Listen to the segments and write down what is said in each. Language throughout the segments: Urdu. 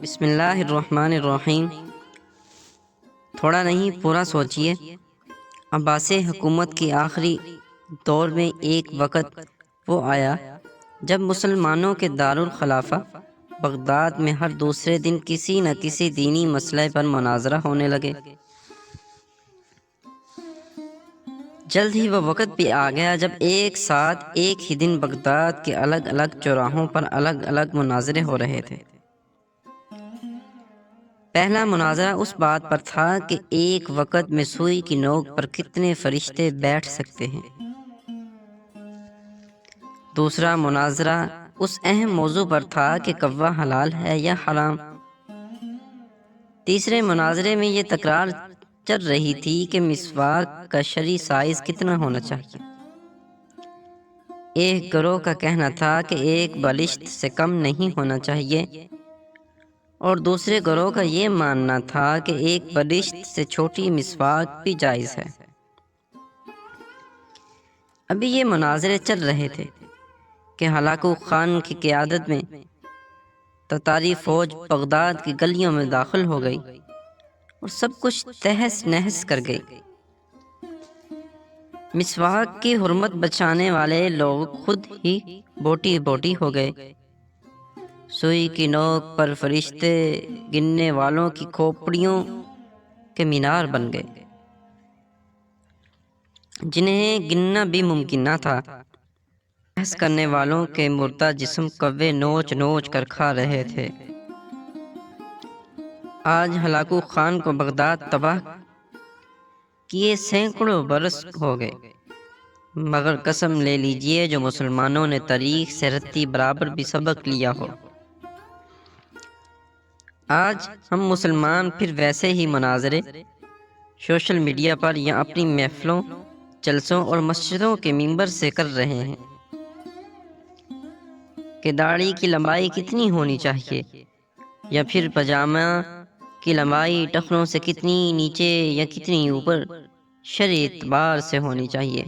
بسم اللہ الرحمن الرحیم۔ تھوڑا نہیں پورا سوچئے۔ عباسی حکومت کی آخری دور میں ایک وقت وہ آیا جب مسلمانوں کے دارالخلافہ بغداد میں ہر دوسرے دن کسی نہ کسی دینی مسئلے پر مناظرہ ہونے لگے۔ جلد ہی وہ وقت بھی آ گیا جب ایک ساتھ ایک ہی دن بغداد کے الگ الگ چوراہوں پر الگ الگ مناظرے ہو رہے تھے۔ پہلا مناظرہ اس بات پر تھا کہ ایک وقت میں سوئی کی نوک پر کتنے فرشتے بیٹھ سکتے ہیں۔ دوسرا مناظرہ اس اہم موضوع پر تھا کہ کوا حلال ہے یا حرام۔ تیسرے مناظرے میں یہ تکرار چل رہی تھی کہ مسواک کا شرعی سائز کتنا ہونا چاہیے۔ ایک گروہ کا کہنا تھا کہ ایک بالشت سے کم نہیں ہونا چاہیے، اور دوسرے گروہ کا یہ ماننا تھا کہ ایک بالشت سے چھوٹی مسواک بھی جائز ہے۔ ابھی یہ مناظرے چل رہے تھے کہ ہلاکو خان کی قیادت میں تتاری فوج بغداد کی گلیوں میں داخل ہو گئی اور سب کچھ تہس نہس کر گئی۔ مسواک کی حرمت بچانے والے لوگ خود ہی بوٹی بوٹی ہو گئے۔ سوئی کی نوک پر فرشتے گننے والوں کی کھوپڑیوں کے مینار بن گئے، جنہیں گننا بھی ممکن نہ تھا۔ بحث کرنے والوں کے مردہ جسم کوے نوچ نوچ کر کھا رہے تھے۔ آج ہلاکو خان کو بغداد تباہ کیے سینکڑوں برس ہو گئے، مگر قسم لے لیجئے جو مسلمانوں نے تاریخ سے رتی برابر بھی سبق لیا ہو۔ آج ہم مسلمان پھر ویسے ہی مناظرے سوشل میڈیا پر یا اپنی محفلوں، جلسوں اور مسجدوں کے ممبر سے کر رہے ہیں کہ داڑھی کی لمبائی کتنی ہونی چاہیے، یا پھر پاجامہ کی لمبائی ٹخنوں سے کتنی نیچے یا کتنی اوپر شرعی اعتبار سے ہونی چاہیے۔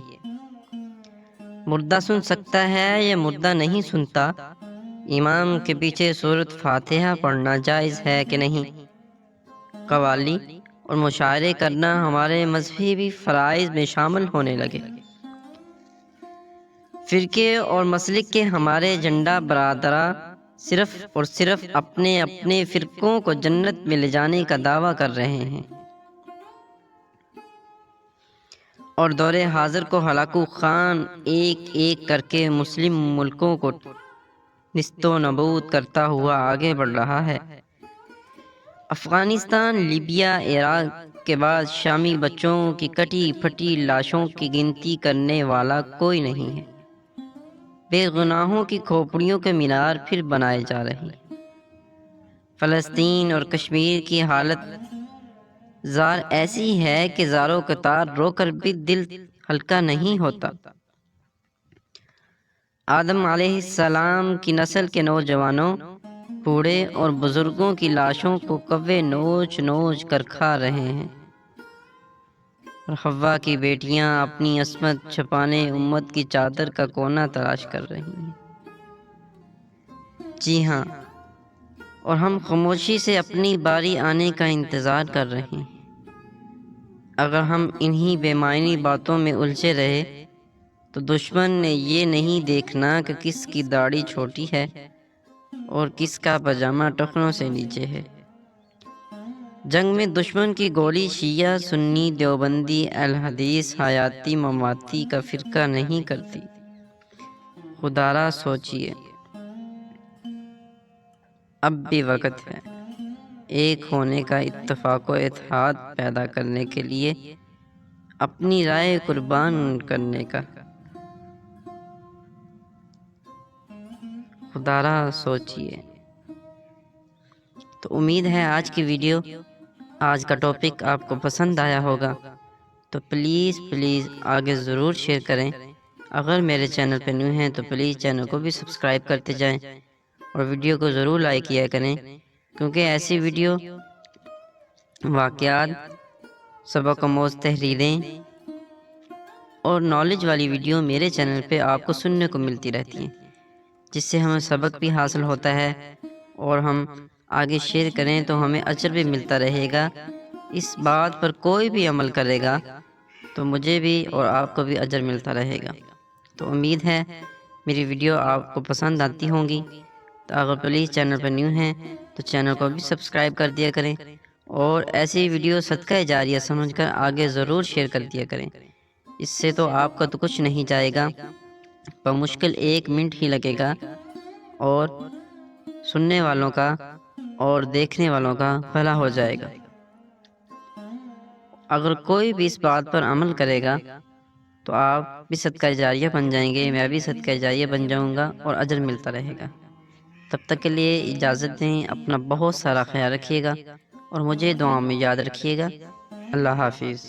مردہ سن سکتا ہے یا مردہ نہیں سنتا؟ امام کے پیچھے سورۃ فاتحہ پڑھنا جائز ہے کہ نہیں؟ قوالی اور مشاعرے کرنا ہمارے مذہبی فرائض میں شامل ہونے لگے۔ فرقے اور مسلک کے ہمارے جھنڈا برادران صرف اور صرف اپنے اپنے فرقوں کو جنت میں لے جانے کا دعویٰ کر رہے ہیں، اور دور حاضر کو ہلاکو خان ایک ایک کر کے مسلم ملکوں کو نیست و نابود کرتا ہوا آگے بڑھ رہا ہے۔ افغانستان، لیبیا، عراق کے بعد شامی بچوں کی کٹی پھٹی لاشوں کی گنتی کرنے والا کوئی نہیں ہے۔ بے گناہوں کی کھوپڑیوں کے مینار پھر بنائے جا رہے ہیں۔ فلسطین اور کشمیر کی حالت زار ایسی ہے کہ زاروں قطار رو کر بھی دل ہلکا نہیں ہوتا۔ آدم علیہ السلام کی نسل کے نوجوانوں، بوڑھے اور بزرگوں کی لاشوں کو کوے نوچ نوچ کر کھا رہے ہیں، اور حوا کی بیٹیاں اپنی عصمت چھپانے امت کی چادر کا کونا تلاش کر رہی ہیں۔ جی ہاں، اور ہم خاموشی سے اپنی باری آنے کا انتظار کر رہے ہیں۔ اگر ہم انہی بے معنی باتوں میں الجھے رہے تو دشمن نے یہ نہیں دیکھنا کہ کس کی داڑھی چھوٹی ہے اور کس کا پاجامہ ٹخنوں سے نیچے ہے۔ جنگ میں دشمن کی گولی شیعہ، سنی، دیوبندی، اہل حدیث، حیاتی، مماتی کا فرقہ نہیں کرتی۔ خدا را سوچئے، اب بھی وقت ہے ایک ہونے کا، اتفاق و اتحاد پیدا کرنے کے لیے اپنی رائے قربان کرنے کا۔ خدا را سوچئے۔ تو امید ہے آج کی ویڈیو، آج کا ٹاپک آپ کو پسند آیا ہوگا، تو پلیز آگے ضرور شیئر کریں۔ اگر میرے چینل پہ نیو ہیں تو پلیز چینل کو بھی سبسکرائب کرتے جائیں، اور ویڈیو کو ضرور لائک کیا کریں، کیونکہ ایسی ویڈیو، واقعات، سبق آموز تحریریں اور نالج والی ویڈیو میرے چینل پہ آپ کو سننے کو ملتی رہتی ہیں، جس سے ہمیں سبق بھی حاصل ہوتا ہے، اور ہم آگے شیئر کریں تو ہمیں اجر بھی ملتا رہے گا۔ اس بات پر کوئی بھی عمل کرے گا تو مجھے بھی اور آپ کو بھی اجر ملتا رہے گا۔ تو امید ہے میری ویڈیو آپ کو پسند آتی ہوں گی۔ تو اگر پلیز چینل پر نیو ہیں تو چینل کو بھی سبسکرائب کر دیا کریں، اور ایسی ویڈیو صدقہ جاریہ سمجھ کر آگے ضرور شیئر کر دیا کریں۔ اس سے تو آپ کا تو کچھ نہیں جائے گا، بمشکل 1 منٹ ہی لگے گا، اور سننے والوں کا اور دیکھنے والوں کا بھلا ہو جائے گا۔ اگر کوئی بھی اس بات پر عمل کرے گا تو آپ بھی صدقہ جاریہ بن جائیں گے، میں بھی صدقہ جاریہ بن جاؤں گا اور اجر ملتا رہے گا۔ تب تک کے لیے اجازت دیں، اپنا بہت سارا خیال رکھیے گا اور مجھے دعاؤں میں یاد رکھیے گا۔ اللہ حافظ۔